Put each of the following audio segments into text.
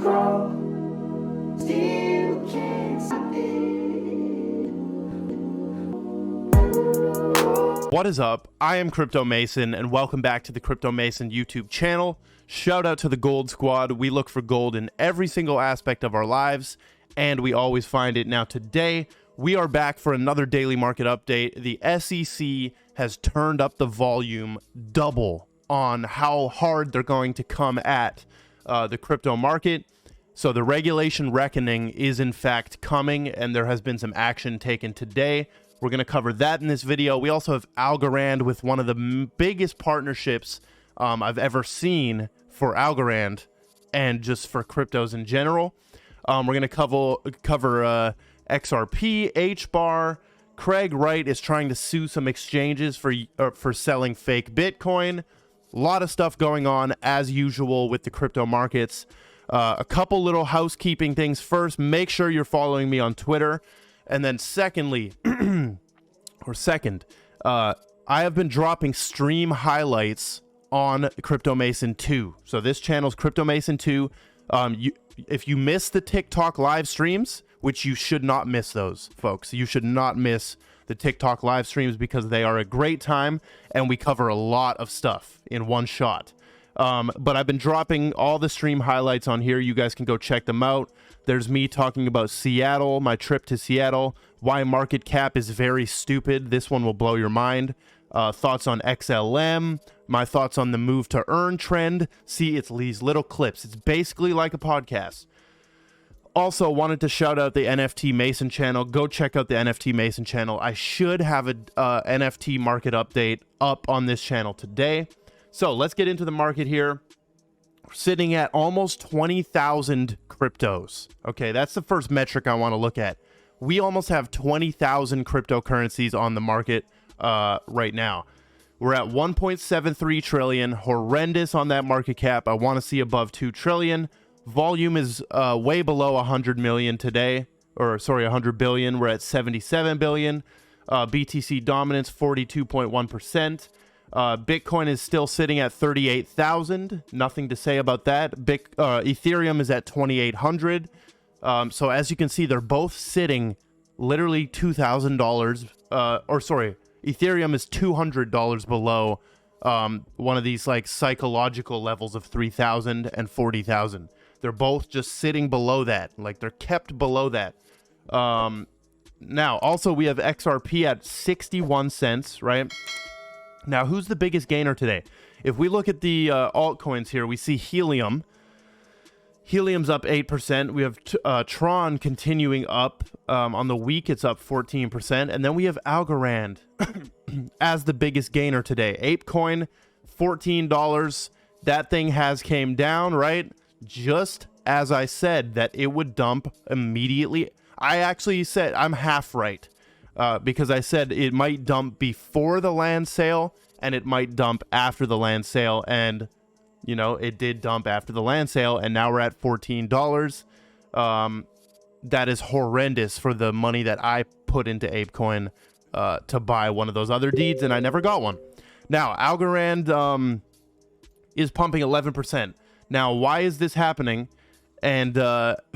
grow, still can't stop it. What is up? I am Crypto Mason, and welcome back to the Crypto Mason YouTube channel. Shout out to the Gold Squad. We look for gold in every single aspect of our lives, and we always find it. Now today, we are back for another daily market update. The SEC has turned up the volume double on how hard they're going to come at the crypto market. So the regulation reckoning is in fact coming, and there has been some action taken today. We're going to cover that in this video. We also have Algorand with one of the biggest partnerships I've ever seen for Algorand and just for cryptos in general. We're going to cover XRP, Hbar. Craig Wright is trying to sue some exchanges for selling fake Bitcoin. A lot of stuff going on as usual with the crypto markets. A couple little housekeeping things. First, make sure you're following me on Twitter. And then secondly, I have been dropping stream highlights on Crypto Mason 2. So this channel's Crypto Mason 2. If you miss the TikTok live streams, which you should not miss those, folks. You should not miss the TikTok live streams because they are a great time and we cover a lot of stuff in one shot. But I've been dropping all the stream highlights on here. You guys can go check them out. There's me talking about Seattle, my trip to Seattle, why market cap is very stupid. This one will blow your mind. Thoughts on XLM, my thoughts on the move to earn trend. See, it's these little clips. It's basically like a podcast. Also wanted to shout out the NFT Mason channel. Go check out the NFT Mason channel. I should have a NFT market update up on this channel today. So let's get into the market here. We're sitting at almost 20,000 cryptos. Okay, that's the first metric I want to look at. We almost have 20,000 cryptocurrencies on the market right now. We're at 1.73 trillion. Horrendous on that market cap. I want to see above 2 trillion. Volume is way below 100 million today. Or sorry, 100 billion. We're at 77 billion. BTC dominance 42.1%. Bitcoin is still sitting at 38,000. Nothing to say about that. Ethereum is at 2,800. So as you can see, they're both sitting literally $2,000. Or sorry, Ethereum is $200 below one of these like psychological levels of 3,000 and 40,000. They're both just sitting below that. Like they're kept below that. Now, also we have XRP at 61 cents, right? Now, who's the biggest gainer today? If we look at the altcoins here, we see Helium. Helium's up 8%. We have Tron continuing up. On the week, it's up 14%. And then we have Algorand as the biggest gainer today. ApeCoin, $14. That thing has came down, right? Just as I said that it would dump immediately. I actually said I'm half right. Because I said it might dump before the land sale and it might dump after the land sale. And, you know, it did dump after the land sale. And now we're at $14. That is horrendous for the money that I put into ApeCoin to buy one of those other deeds. And I never got one. Now, Algorand is pumping 11%. Now, why is this happening? And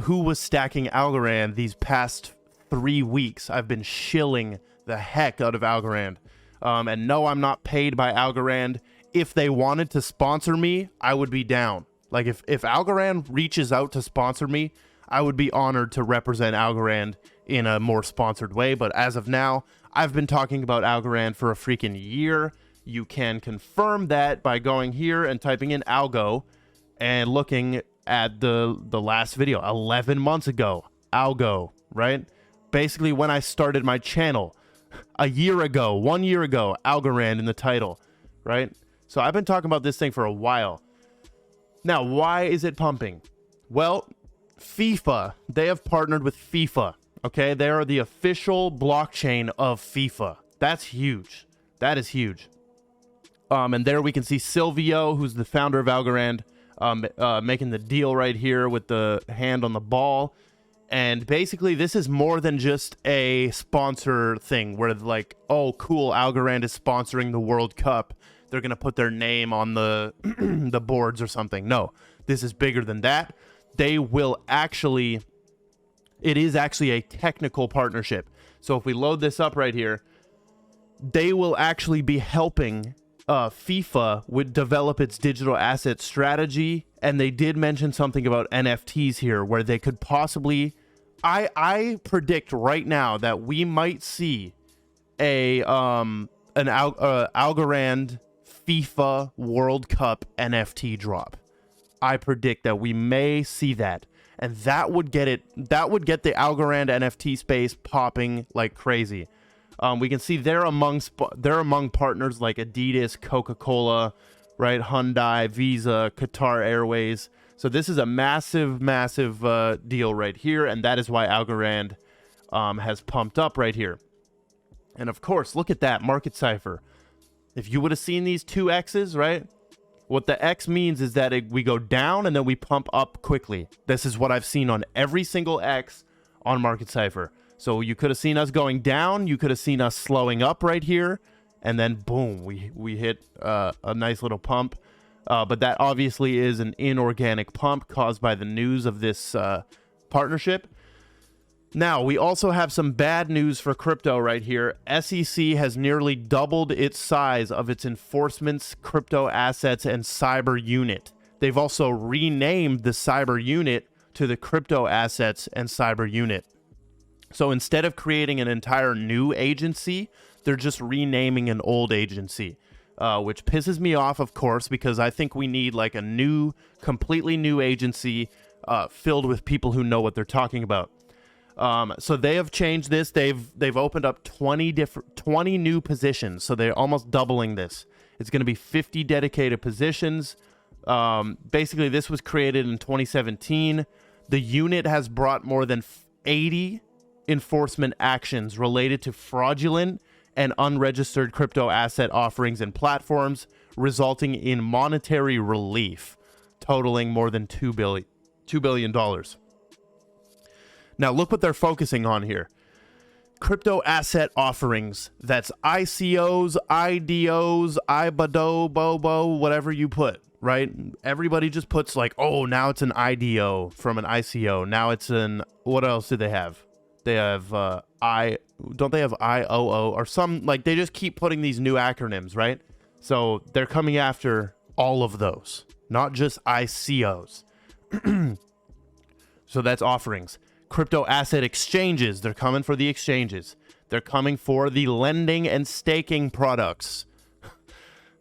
who was stacking Algorand these past 3 weeks? I've been shilling the heck out of Algorand. And no, I'm not paid by Algorand. If they wanted to sponsor me, I would be down. Like if Algorand reaches out to sponsor me, I would be honored to represent Algorand in a more sponsored way. But as of now, I've been talking about Algorand for a freaking year. You can confirm that by going here and typing in Algo and looking at the last video 11 months ago. Algo, right? Basically, when I started my channel a year ago, 1 year ago, Algorand in the title, right? So I've been talking about this thing for a while. Now, why is it pumping? Well, FIFA, they have partnered with FIFA, okay? They are the official blockchain of FIFA. That's huge. That is huge. And there we can see Silvio, who's the founder of Algorand, making the deal right here with the hand on the ball. And basically, this is more than just a sponsor thing where like, oh, cool, Algorand is sponsoring the World Cup. They're going to put their name on the the boards or something. No, this is bigger than that. they will actually, it is actually a technical partnership. So if we load this up right here, they will actually be helping FIFA would develop its digital asset strategy. And they did mention something about NFTs here, where they could possibly, I predict right now that we might see an Algorand FIFA World Cup NFT drop. I predict that we may see that, and that would get the Algorand NFT space popping like crazy. We can see they're among partners like Adidas, Coca-Cola, right? Hyundai, Visa, Qatar Airways. So this is a massive deal right here, and that is why Algorand has pumped up right here. And of course, look at that market cipher. If you would have seen these two X's, right? What the X means is that we go down and then we pump up quickly. This is what I've seen on every single X on market cipher. So you could have seen us going down. You could have seen us slowing up right here. And then boom, we hit a nice little pump. But that obviously is an inorganic pump caused by the news of this partnership. Now, we also have some bad news for crypto right here. SEC has nearly doubled its size of its enforcement's crypto assets and cyber unit. They've also renamed the cyber unit to the crypto assets and cyber unit. So instead of creating an entire new agency, they're just renaming an old agency, which pisses me off, of course, because I think we need like a completely new agency filled with people who know what they're talking about. So they have changed this. They've opened up 20 new positions. So they're almost doubling this. It's going to be 50 dedicated positions. Basically, this was created in 2017. The unit has brought more than 80 enforcement actions related to fraudulent and unregistered crypto asset offerings and platforms, resulting in monetary relief totaling more than $2 billion. Now, look what they're focusing on here. Crypto asset offerings. That's ICOs, IDOs, IBADO, BOBO, whatever you put, right? Everybody just puts like, oh, now it's an IDO from an ICO. Now it's what else do they have? They have, don't they have IOO or some, like they just keep putting these new acronyms, right? So they're coming after all of those, not just ICOs. So that's offerings. Crypto asset exchanges. They're coming for the exchanges. They're coming for the lending and staking products.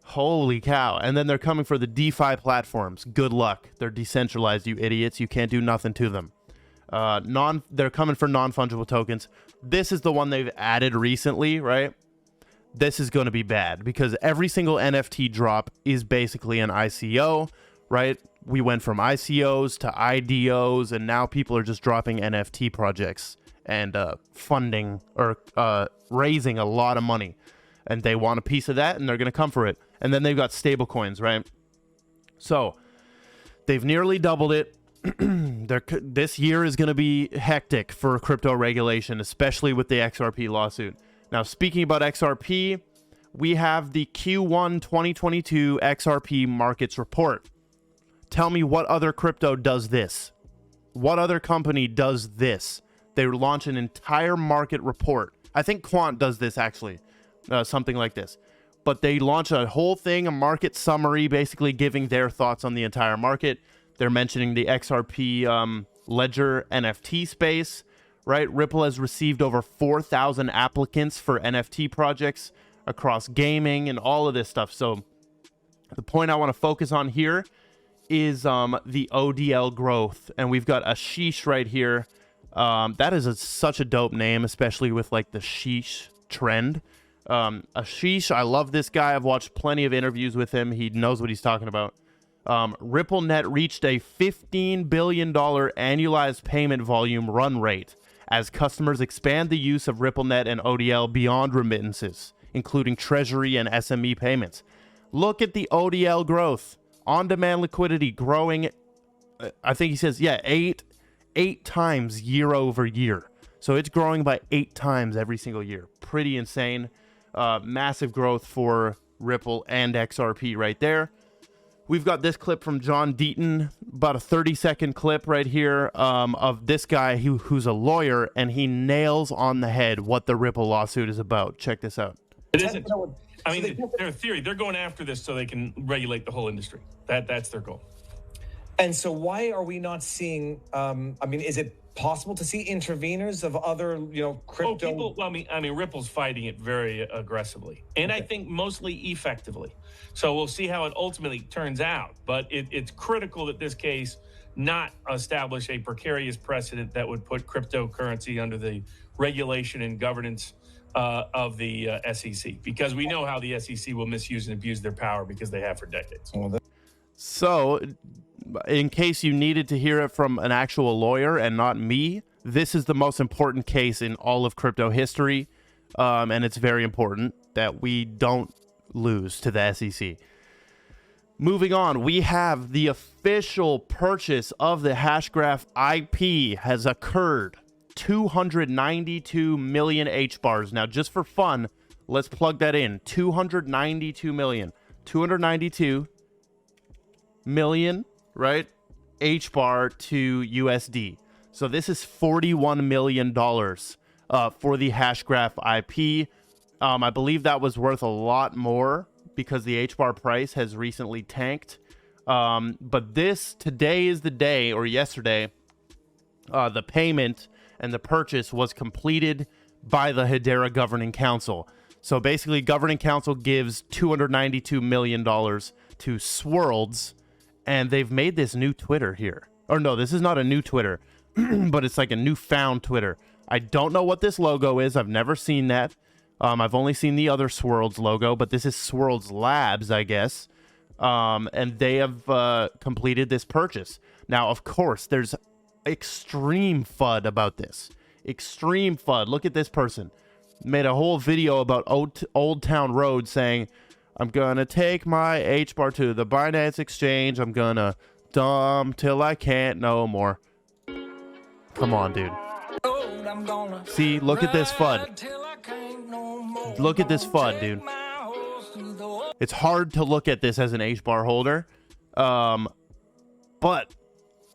Holy cow. And then they're coming for the DeFi platforms. Good luck. They're decentralized, you idiots. You can't do nothing to them. They're coming for non-fungible tokens. This is the one they've added recently, right? This is going to be bad because every single NFT drop is basically an ICO, right? We went from ICOs to IDOs, and now people are just dropping NFT projects and funding or raising a lot of money. And they want a piece of that, and they're going to come for it. And then they've got stable coins, right? So they've nearly doubled it. This year is going to be hectic for crypto regulation, especially with the XRP lawsuit. Now, speaking about XRP, we have the Q1 2022 XRP markets report. Tell me what other crypto does this. What other company does this? They launch an entire market report. I think Quant does this actually, something like this. But they launch a whole thing, a market summary, basically giving their thoughts on the entire market. They're mentioning the XRP Ledger NFT space, right? Ripple has received over 4,000 applicants for NFT projects across gaming and all of this stuff. So the point I want to focus on here is the ODL growth. And we've got Ashish right here. That is such a dope name, especially with like the sheesh trend. Ashish, I love this guy. I've watched plenty of interviews with him. He knows what he's talking about. RippleNet reached a $15 billion annualized payment volume run rate as customers expand the use of RippleNet and ODL beyond remittances, including treasury and SME payments. Look at the ODL growth. On-demand liquidity growing, I think he says, yeah, eight times year over year. So it's growing by 8 times every single year. Pretty insane. Massive growth for Ripple and XRP right there. We've got this clip from John Deaton, about a 30-second clip right here of this guy who's a lawyer, and he nails on the head what the Ripple lawsuit is about. Check this out. It isn't. I mean, their theory, they're going after this so they can regulate the whole industry. That's their goal. And so why are we not seeing, I mean, is it possible to see interveners of other, crypto? I mean, Ripple's fighting it very aggressively, and I think mostly effectively. So we'll see how it ultimately turns out. But it's critical that this case not establish a precarious precedent that would put cryptocurrency under the regulation and governance of the SEC, because we know how the SEC will misuse and abuse their power because they have for decades. So, in case you needed to hear it from an actual lawyer and not me, this is the most important case in all of crypto history, and it's very important that we don't lose to the SEC. Moving on, we have the official purchase of the Hashgraph IP has occurred. 292 million Hbars. Now, just for fun, let's plug that in. 292 million. 292 million, right? Hbar to USD. So this is $41 million for the Hashgraph IP. I believe that was worth a lot more because the Hbar price has recently tanked. But today is the day, or yesterday, the payment and the purchase was completed by the Hedera Governing Council. So basically, Governing Council gives $292 million to Swirlds, and they've made this new Twitter here. Or no, this is not a new Twitter, but it's like a newfound Twitter. I don't know what this logo is. I've never seen that. I've only seen the other Swirlds logo, but this is Swirlds Labs, I guess. And they have completed this purchase. Now, of course, there's extreme FUD about this. Extreme FUD. Look at this person. Made a whole video about Old Town Road saying, I'm going to take my Hbar to the Binance exchange. I'm going to dump till I can't no more. Come on, dude. See, look at this FUD. Look at this FUD, dude. It's hard to look at this as an Hbar holder. But,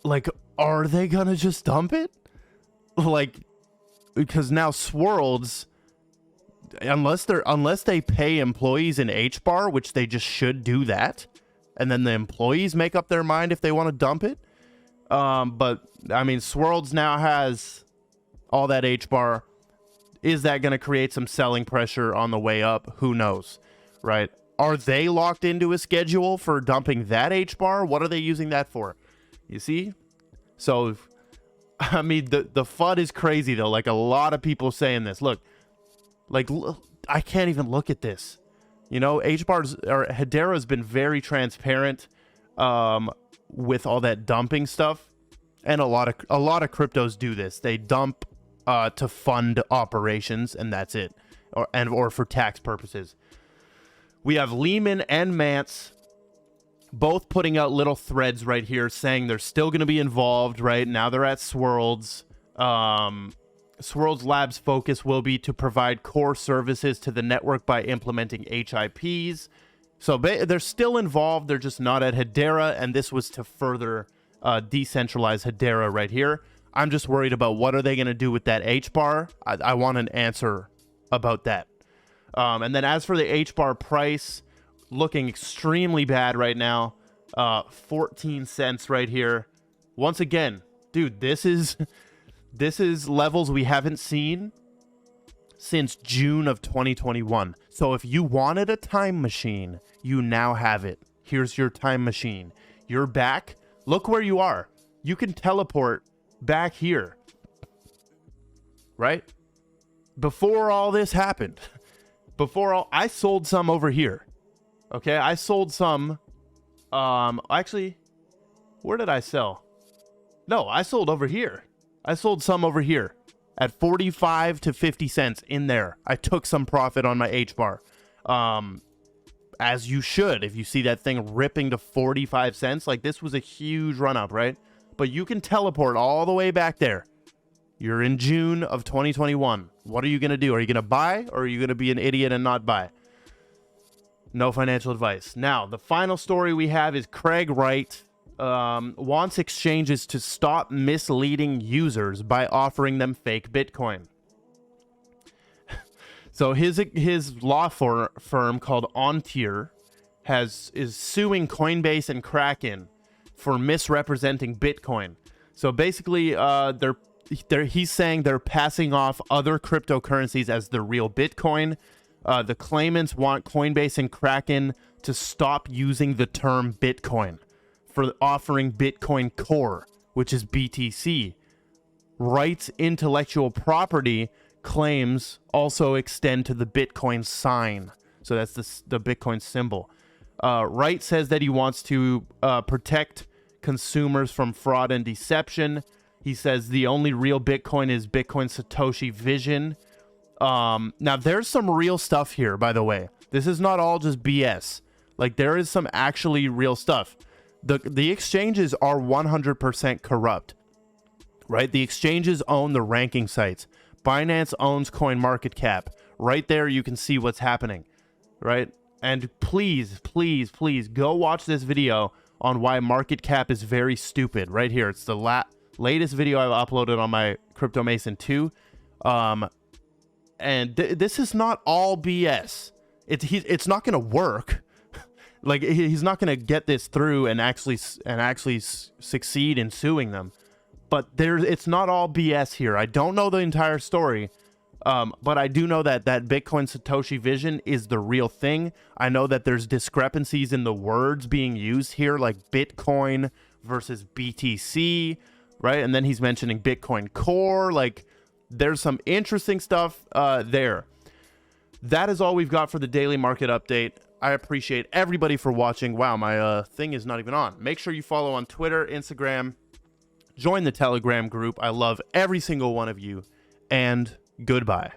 like, are they gonna just dump it? Like, because now Swirlds, unless they pay employees in Hbar, which they just should do that, and then the employees make up their mind if they want to dump it. But I mean, Swirlds now has all that Hbar. Is that going to create some selling pressure on the way up? Who knows, right? Are they locked into a schedule for dumping that Hbar? What are they using that for? You see? So, I mean, the FUD is crazy, though. Like, a lot of people saying this. Look, I can't even look at this. You know, Hedera's been very transparent with all that dumping stuff. And a lot of cryptos do this. They dump to fund operations, and that's it. Or for tax purposes. We have Lehman and Mance both putting out little threads right here saying they're still going to be involved, right? Now they're at Swirlds. Swirlds Labs' focus will be to provide core services to the network by implementing HIPs. So they're still involved. They're just not at Hedera, and this was to further decentralize Hedera right here. I'm just worried about what are they going to do with that Hbar. I want an answer about that. And then as for the Hbar price, looking extremely bad right now. 14 cents right here. Once again, dude, this is levels we haven't seen since June of 2021. So if you wanted a time machine, you now have it. Here's your time machine. You're back. Look where you are. You can teleport back here. Right? Before all this happened. I sold some over here. Okay, I sold some. Actually, where did I sell? No, I sold over here. I sold some over here at 45 to 50 cents in there. I took some profit on my Hbar. As you should, if you see that thing ripping to 45 cents. Like, this was a huge run up, right? But you can teleport all the way back there. You're in June of 2021. What are you going to do? Are you going to buy, or are you going to be an idiot and not buy? No financial advice. Now, the final story we have is Craig Wright wants exchanges to stop misleading users by offering them fake Bitcoin. So his law firm called Ontier is suing Coinbase and Kraken for misrepresenting Bitcoin. So basically, he's saying they're passing off other cryptocurrencies as the real Bitcoin. The claimants want Coinbase and Kraken to stop using the term Bitcoin for offering Bitcoin Core, which is BTC. Wright's intellectual property claims also extend to the Bitcoin sign. So that's the Bitcoin symbol. Wright says that he wants to protect consumers from fraud and deception. He says the only real Bitcoin is Bitcoin Satoshi Vision. Now, there's some real stuff here, by the way. This is not all just BS. Like, there is some actually real stuff. The exchanges are 100% corrupt, right? The exchanges own the ranking sites. Binance owns CoinMarketCap. Right there, you can see what's happening, right? And please, please, please go watch this video on why market cap is very stupid. Right here, it's the latest video I've uploaded on my Crypto Mason 2. And this is not all BS. It's not going to work. Like, he's not going to get this through and actually succeed in suing them. But it's not all BS here. I don't know the entire story, but I do know that Bitcoin Satoshi Vision is the real thing. I know that there's discrepancies in the words being used here, like Bitcoin versus BTC, right? And then he's mentioning Bitcoin Core. Like, there's some interesting stuff there. That is all we've got for the daily market update. I appreciate everybody for watching. Wow, my thing is not even on. Make sure you follow on Twitter, Instagram, join the Telegram group. I love every single one of you, and goodbye.